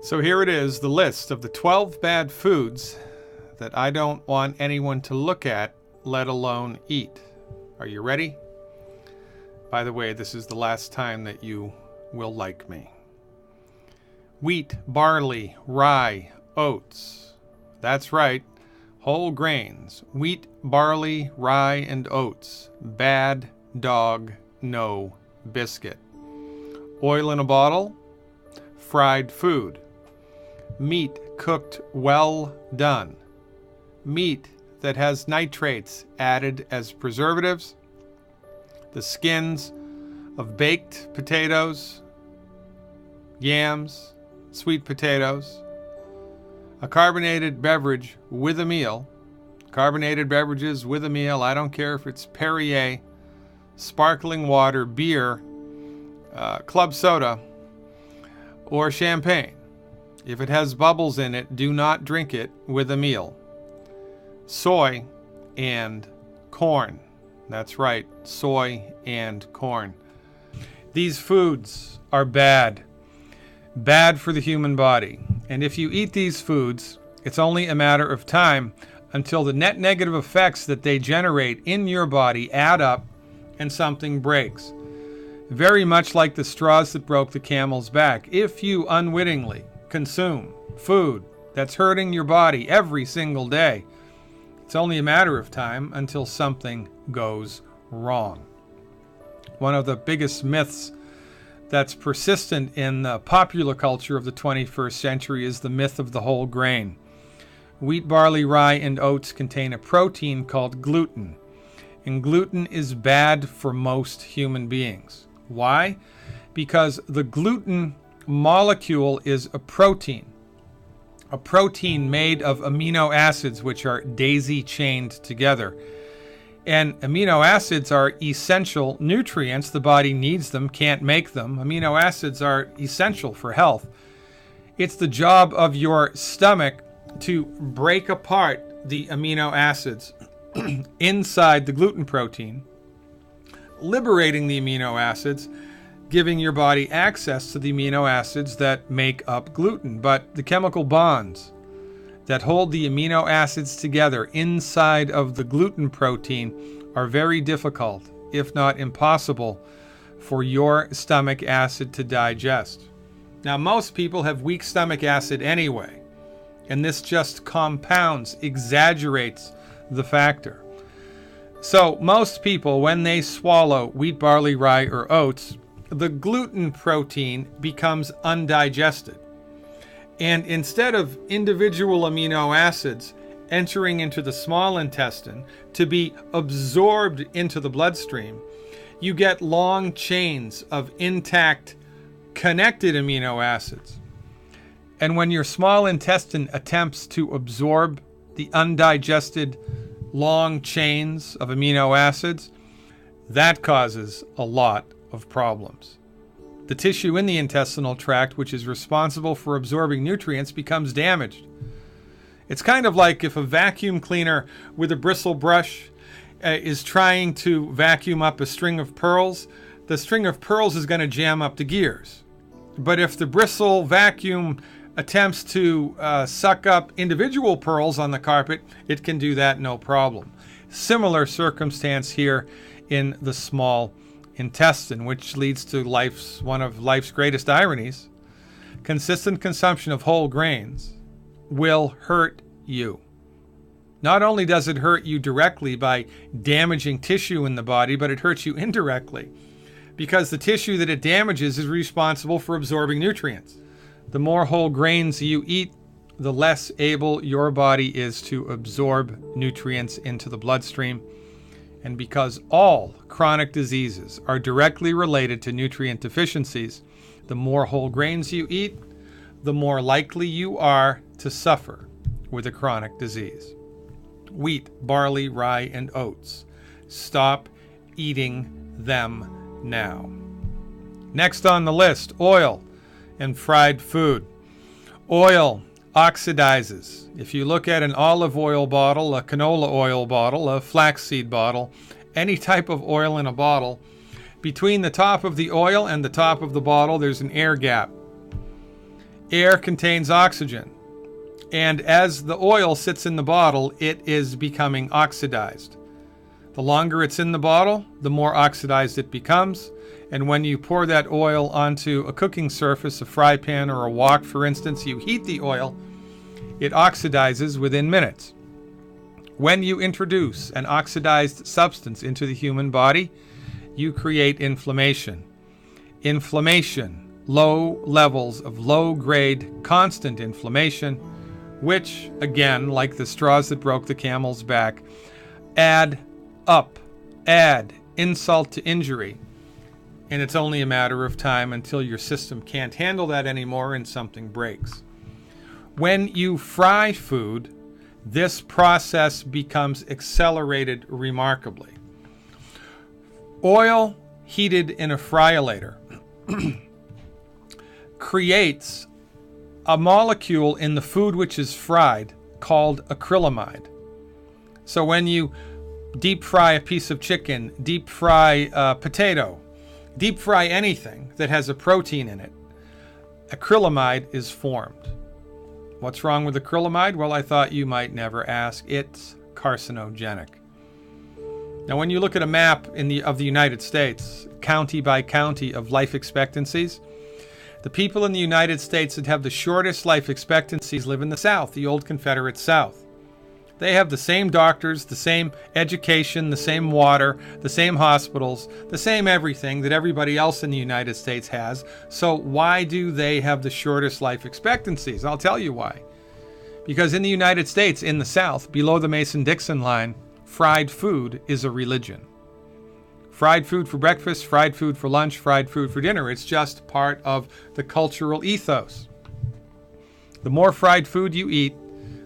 So here it is, the list of the 12 bad foods that I don't want anyone to look at, let alone eat. Are you ready? By the way, this is the last time that you will like me. Wheat, barley, rye, oats. That's right, whole grains. Wheat, barley, rye, and oats. Bad dog, no biscuit. Oil in a bottle, fried food. Meat cooked well done. Meat that has nitrates added as preservatives. The skins of baked potatoes, yams, sweet potatoes. A carbonated beverage with a meal. Carbonated beverages with a meal, I don't care if it's Perrier, sparkling water, beer, club soda, or champagne. If it has bubbles in it, do not drink it with a meal. Soy and corn. That's right, soy and corn. These foods are bad. Bad for the human body. And if you eat these foods, it's only a matter of time until the net negative effects that they generate in your body add up and something breaks. Very much like the straws that broke the camel's back. If you unwittingly consume food that's hurting your body every single day, it's only a matter of time until something goes wrong. One of the biggest myths that's persistent in the popular culture of the 21st century is the myth of the whole grain. Wheat, barley, rye, and oats contain a protein called gluten. And gluten is bad for most human beings. Why? Because the gluten molecule is a protein made of amino acids which are daisy-chained together. And amino acids are essential nutrients. The body needs them, can't make them. Amino acids are essential for health. It's the job of your stomach to break apart the amino acids inside the gluten protein, liberating the amino acids, giving your body access to the amino acids that make up gluten. But the chemical bonds that hold the amino acids together inside of the gluten protein are very difficult, if not impossible, for your stomach acid to digest. Now, most people have weak stomach acid anyway, and this just compounds, exaggerates the factor. So most people, when they swallow wheat, barley, rye, or oats, the gluten protein becomes undigested. And instead of individual amino acids entering into the small intestine to be absorbed into the bloodstream, you get long chains of intact, connected amino acids. And when your small intestine attempts to absorb the undigested long chains of amino acids, that causes a lot of problems. The tissue in the intestinal tract, which is responsible for absorbing nutrients, becomes damaged. It's kind of like if a vacuum cleaner with a bristle brush is trying to vacuum up a string of pearls. The string of pearls is going to jam up the gears. But if the bristle vacuum attempts to suck up individual pearls on the carpet, it can do that no problem. Similar circumstance here in the small intestine, which leads to one of life's greatest ironies. Consistent consumption of whole grains will hurt you. Not only does it hurt you directly by damaging tissue in the body, but it hurts you indirectly because the tissue that it damages is responsible for absorbing nutrients. The more whole grains you eat, the less able your body is to absorb nutrients into the bloodstream. And because all chronic diseases are directly related to nutrient deficiencies, the more whole grains you eat, the more likely you are to suffer with a chronic disease. Wheat, barley, rye, and oats. Stop eating them now. Next on the list, oil and fried food. Oil oxidizes. If you look at an olive oil bottle, a canola oil bottle, a flaxseed bottle, any type of oil in a bottle, between the top of the oil and the top of the bottle, there's an air gap. Air contains oxygen. And as the oil sits in the bottle, it is becoming oxidized. The longer it's in the bottle, the more oxidized it becomes. And when you pour that oil onto a cooking surface, a fry pan or a wok, for instance, you heat the oil, it oxidizes within minutes. When you introduce an oxidized substance into the human body, you create inflammation. Inflammation, low levels of low-grade, constant inflammation, which, again, like the straws that broke the camel's back, add insult to injury. And it's only a matter of time until your system can't handle that anymore and something breaks. When you fry food, this process becomes accelerated remarkably. Oil heated in a fryolator creates a molecule in the food which is fried called acrylamide. So when you deep fry a piece of chicken, deep fry a potato, deep fry anything that has a protein in it, acrylamide is formed. What's wrong with acrylamide? Well, I thought you might never ask. It's carcinogenic. Now, when you look at a map of the United States, county by county of life expectancies, the people in the United States that have the shortest life expectancies live in the South, the old Confederate South. They have the same doctors, the same education, the same water, the same hospitals, the same everything that everybody else in the United States has. So why do they have the shortest life expectancies? I'll tell you why. Because in the United States, in the South, below the Mason-Dixon line, fried food is a religion. Fried food for breakfast, fried food for lunch, fried food for dinner. It's just part of the cultural ethos. The more fried food you eat,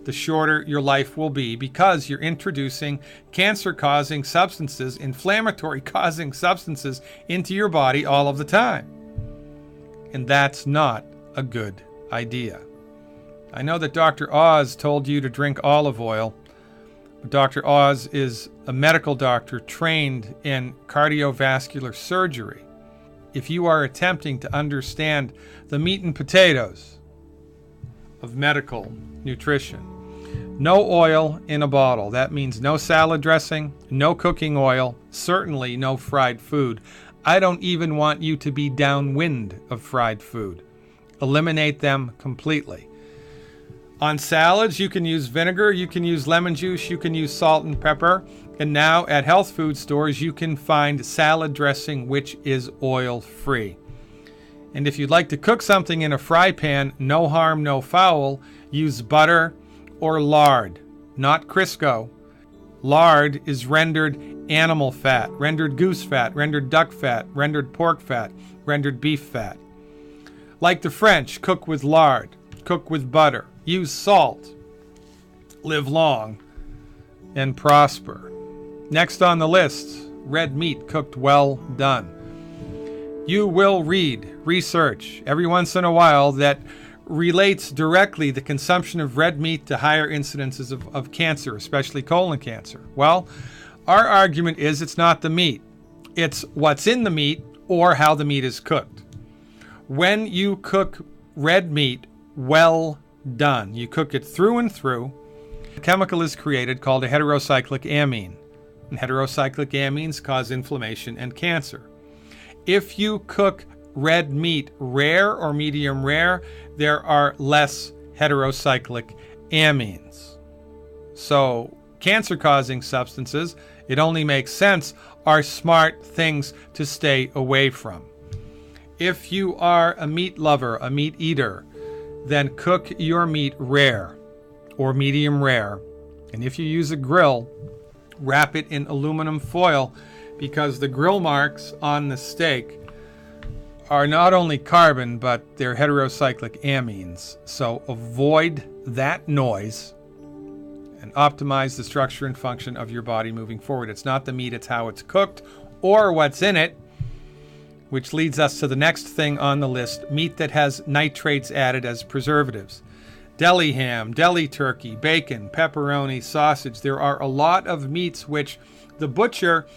the shorter your life will be, because you're introducing cancer-causing substances, inflammatory-causing substances into your body all of the time. And that's not a good idea. I know that Dr. Oz told you to drink olive oil, but Dr. Oz is a medical doctor trained in cardiovascular surgery. If you are attempting to understand the meat and potatoes of medical nutrition, no oil in a bottle. That means no salad dressing, no cooking oil, certainly no fried food. I don't even want you to be downwind of fried food. Eliminate them completely. On salads, you can use vinegar, you can use lemon juice, you can use salt and pepper. And now at health food stores, you can find salad dressing which is oil-free. And if you'd like to cook something in a fry pan, no harm, no foul, use butter or lard, not Crisco. Lard is rendered animal fat, rendered goose fat, rendered duck fat, rendered pork fat, rendered beef fat. Like the French, cook with lard, cook with butter, use salt, live long, and prosper. Next on the list, red meat cooked well done. You will read research every once in a while that relates directly the consumption of red meat to higher incidences of cancer, especially colon cancer. Well, our argument is it's not the meat. It's what's in the meat or how the meat is cooked. When you cook red meat well done, you cook it through and through, a chemical is created called a heterocyclic amine. And heterocyclic amines cause inflammation and cancer. If you cook red meat rare or medium rare, there are less heterocyclic amines. So cancer-causing substances, it only makes sense, are smart things to stay away from. If you are a meat lover, a meat eater, then cook your meat rare or medium rare. And if you use a grill, wrap it in aluminum foil, because the grill marks on the steak are not only carbon, but they're heterocyclic amines. So avoid that noise and optimize the structure and function of your body moving forward. It's not the meat, it's how it's cooked or what's in it, which leads us to the next thing on the list, meat that has nitrates added as preservatives. Deli ham, deli turkey, bacon, pepperoni, sausage. There are a lot of meats which the butcher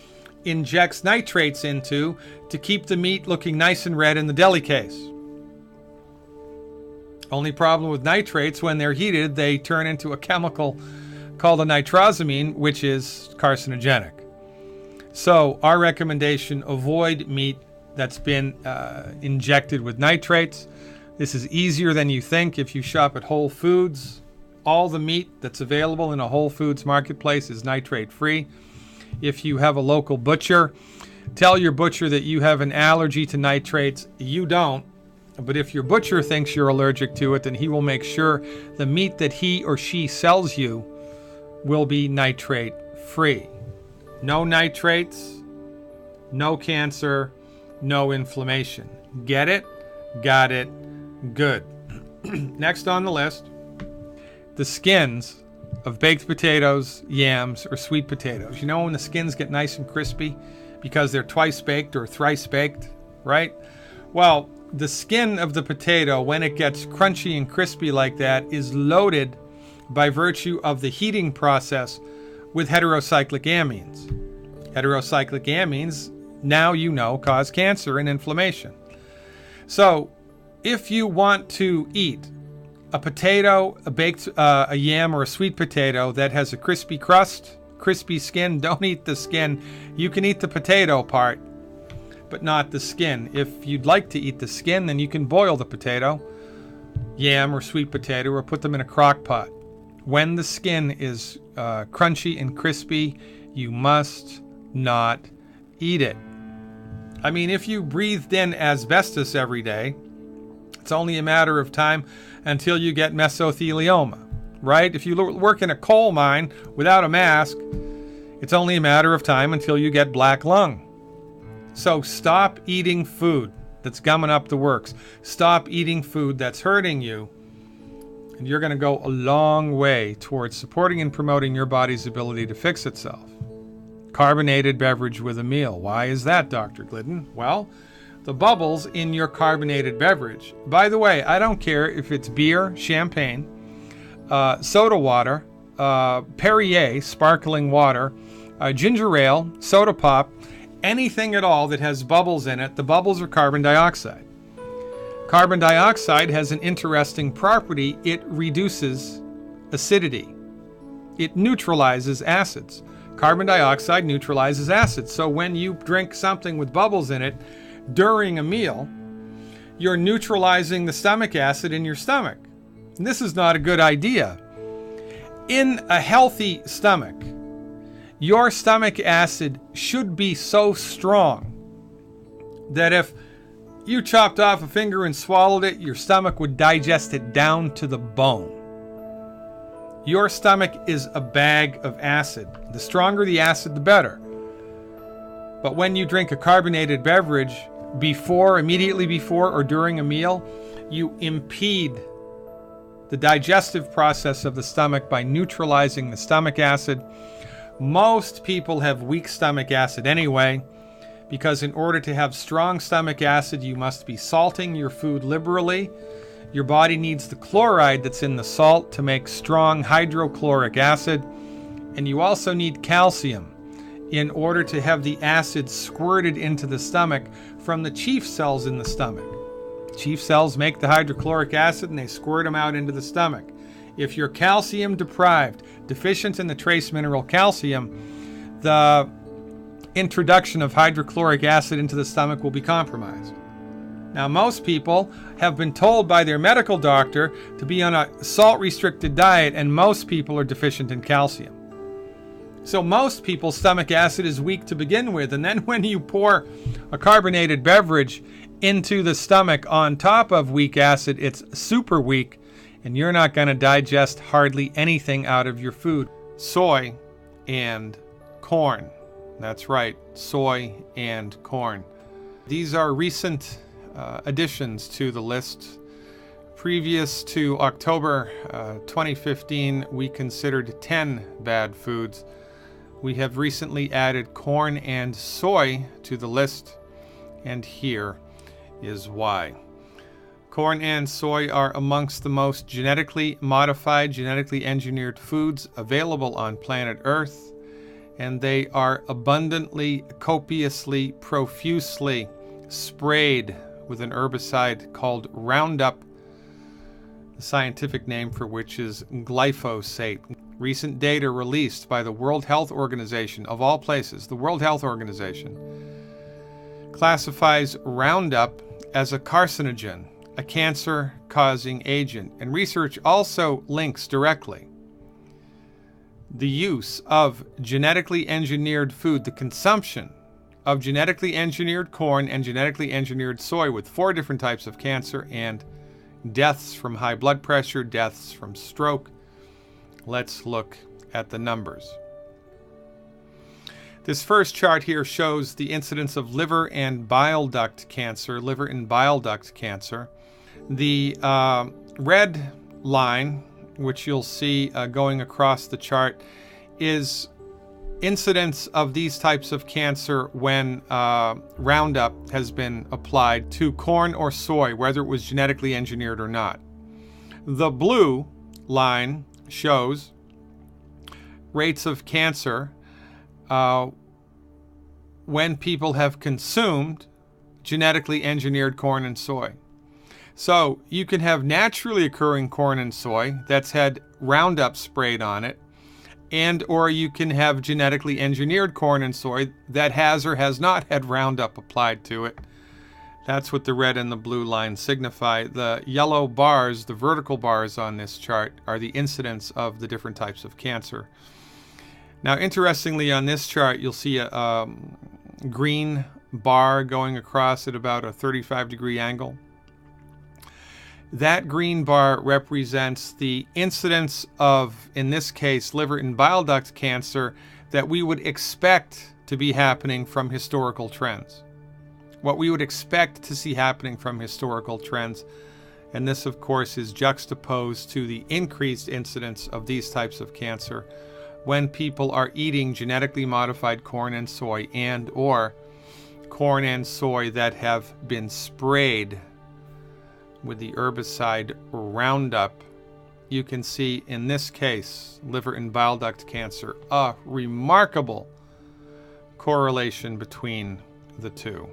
injects nitrates into to keep the meat looking nice and red in the deli case. Only problem with nitrates, when they're heated, they turn into a chemical called a nitrosamine, which is carcinogenic. So our recommendation, avoid meat that's been injected with nitrates. This is easier than you think. If you shop at Whole Foods, all the meat that's available in a Whole Foods marketplace is nitrate free. If you have a local butcher, tell your butcher that you have an allergy to nitrates. You don't. But if your butcher thinks you're allergic to it, then he will make sure the meat that he or she sells you will be nitrate free. No nitrates, no cancer, no inflammation. Get it? Got it? Good. Next on the list, the skins of baked potatoes, yams, or sweet potatoes. You know when the skins get nice and crispy because they're twice baked or thrice baked, right? Well, the skin of the potato, when it gets crunchy and crispy like that, is loaded by virtue of the heating process with heterocyclic amines. Heterocyclic amines, now you know, cause cancer and inflammation. So if you want to eat a potato, a yam, or a sweet potato that has a crispy crust, crispy skin, don't eat the skin. You can eat the potato part, but not the skin. If you'd like to eat the skin, then you can boil the potato, yam, or sweet potato, or put them in a crock pot. When the skin is crunchy and crispy, you must not eat it. I mean, if you breathed in asbestos every day, it's only a matter of time until you get mesothelioma, right? If you work in a coal mine without a mask, it's only a matter of time until you get black lung. So stop eating food that's gumming up the works. Stop eating food that's hurting you. And you're going to go a long way towards supporting and promoting your body's ability to fix itself. Carbonated beverage with a meal. Why is that, Dr. Glidden? Well, the bubbles in your carbonated beverage. By the way, I don't care if it's beer, champagne, soda water, Perrier, sparkling water, ginger ale, soda pop, anything at all that has bubbles in it. The bubbles are carbon dioxide. Carbon dioxide has an interesting property. It reduces acidity. It neutralizes acids. Carbon dioxide neutralizes acids. So when you drink something with bubbles in it during a meal, you're neutralizing the stomach acid in your stomach. And this is not a good idea. In a healthy stomach, your stomach acid should be so strong that if you chopped off a finger and swallowed it, your stomach would digest it down to the bone. Your stomach is a bag of acid. The stronger the acid, the better. But when you drink a carbonated beverage immediately before or during a meal, you impede the digestive process of the stomach by neutralizing the stomach acid. Most people have weak stomach acid anyway, because in order to have strong stomach acid, you must be salting your food liberally. Your body needs the chloride that's in the salt to make strong hydrochloric acid. And you also need calcium in order to have the acid squirted into the stomach from the chief cells in the stomach. Chief cells make the hydrochloric acid and they squirt them out into the stomach. If you're calcium deprived, deficient in the trace mineral calcium, the introduction of hydrochloric acid into the stomach will be compromised. Now, most people have been told by their medical doctor to be on a salt-restricted diet, and most people are deficient in calcium. So most people's stomach acid is weak to begin with, and then when you pour a carbonated beverage into the stomach on top of weak acid, it's super weak, and you're not going to digest hardly anything out of your food. Soy and corn. That's right, soy and corn. These are recent additions to the list. Previous to October 2015, we considered 10 bad foods. We have recently added corn and soy to the list, and here is why. Corn and soy are amongst the most genetically modified, genetically engineered foods available on planet Earth, and they are abundantly, copiously, profusely sprayed with an herbicide called Roundup the scientific name for which is glyphosate. Recent data released by the World Health Organization, of all places, the World Health Organization, classifies Roundup as a carcinogen, a cancer-causing agent, and research also links directly the use of genetically engineered food, the consumption of genetically engineered corn and genetically engineered soy with 4 different types of cancer and deaths from high blood pressure, deaths from stroke. Let's look at the numbers. This first chart here shows the incidence of liver and bile duct cancer, liver and bile duct cancer. The red line, which you'll see going across the chart, is incidence of these types of cancer when Roundup has been applied to corn or soy, whether it was genetically engineered or not. The blue line shows rates of cancer when people have consumed genetically engineered corn and soy. So you can have naturally occurring corn and soy that's had Roundup sprayed on it, and or you can have genetically engineered corn and soy that has or has not had Roundup applied to it. That's what the red and the blue lines signify. The yellow bars, the vertical bars on this chart, are the incidence of the different types of cancer. Now, interestingly, on this chart, you'll see a green bar going across at about a 35-degree angle. That green bar represents the incidence of, in this case, liver and bile duct cancer that we would expect to be happening from historical trends. What we would expect to see happening from historical trends. And this, of course, is juxtaposed to the increased incidence of these types of cancer when people are eating genetically modified corn and soy and or corn and soy that have been sprayed with the herbicide Roundup. You can see in this case, liver and bile duct cancer, a remarkable correlation between the two.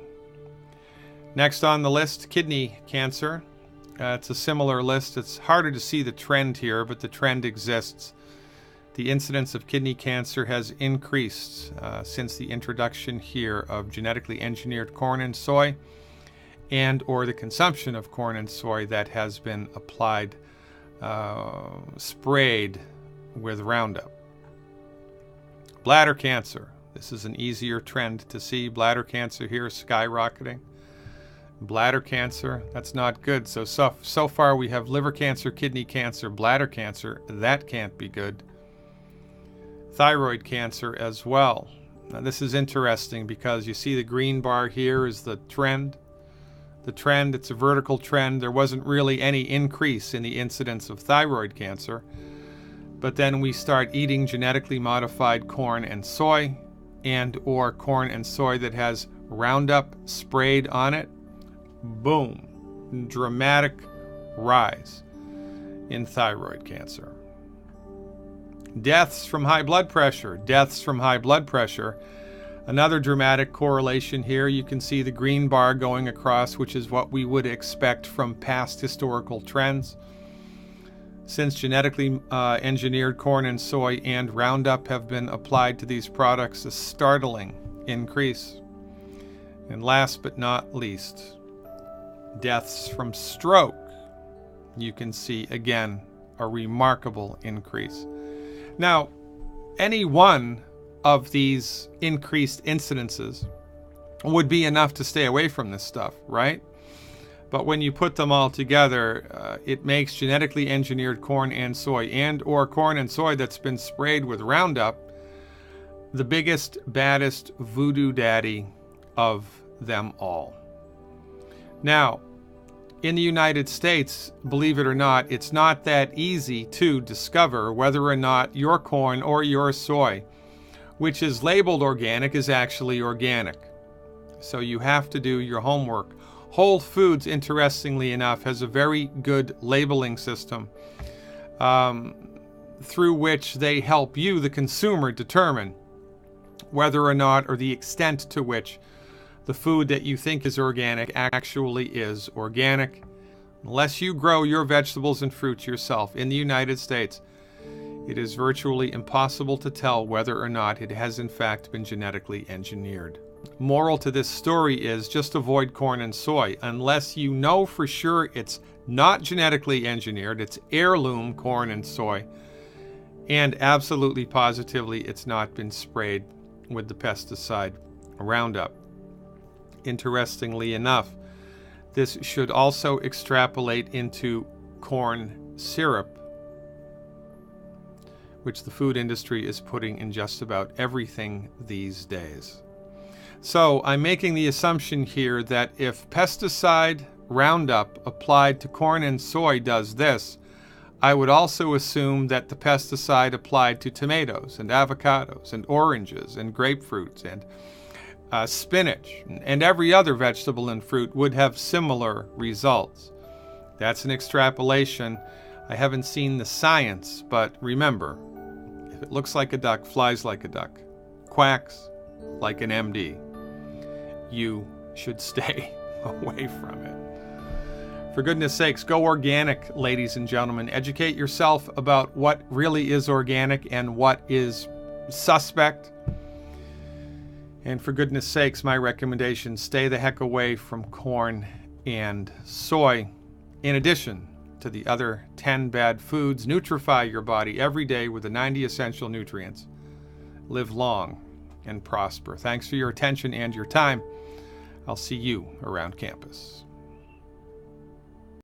Next on the list, kidney cancer. It's a similar list. It's harder to see the trend here, but the trend exists. The incidence of kidney cancer has increased since the introduction here of genetically engineered corn and soy, and or the consumption of corn and soy that has been applied, sprayed with Roundup. Bladder cancer. This is an easier trend to see. Bladder cancer here skyrocketing. Bladder cancer, that's not good. So far we have liver cancer, kidney cancer, bladder cancer. That can't be good. Thyroid cancer as well. Now this is interesting because you see the green bar here is the trend. The trend, it's a vertical trend. There wasn't really any increase in the incidence of thyroid cancer. But then we start eating genetically modified corn and soy, and or corn and soy that has Roundup sprayed on it. Boom. Dramatic rise in thyroid cancer. Deaths from high blood pressure. Deaths from high blood pressure. Another dramatic correlation here. You can see the green bar going across, which is what we would expect from past historical trends. Since genetically engineered corn and soy and Roundup have been applied to these products, a startling increase. And last but not least, deaths from stroke. You can see, again, a remarkable increase. Now, any one of these increased incidences would be enough to stay away from this stuff, right? But when you put them all together, it makes genetically engineered corn and soy and or corn and soy that's been sprayed with Roundup the biggest, baddest voodoo daddy of them all. Now, in the United States, believe it or not, it's not that easy to discover whether or not your corn or your soy, which is labeled organic, is actually organic. So you have to do your homework. Whole Foods, interestingly enough, has a very good labeling system through which they help you, the consumer, determine whether or not, or the extent to which the food that you think is organic actually is organic. Unless you grow your vegetables and fruits yourself in the United States, it is virtually impossible to tell whether or not it has in fact been genetically engineered. Moral to this story is just avoid corn and soy unless you know for sure it's not genetically engineered, it's heirloom corn and soy, and absolutely positively it's not been sprayed with the pesticide Roundup. Interestingly enough, this should also extrapolate into corn syrup, which the food industry is putting in just about everything these days. So I'm making the assumption here that if pesticide Roundup applied to corn and soy does this, I would also assume that the pesticide applied to tomatoes and avocados and oranges and grapefruits and spinach and every other vegetable and fruit would have similar results. That's an extrapolation. I haven't seen the science, but remember, if it looks like a duck, flies like a duck, quacks like an MD, you should stay away from it. For goodness sakes, go organic, ladies and gentlemen. Educate yourself about what really is organic and what is suspect. And for goodness sakes, my recommendation, stay the heck away from corn and soy. In addition to the other 10 bad foods, nutrify your body every day with the 90 essential nutrients. Live long and prosper. Thanks for your attention and your time. I'll see you around campus.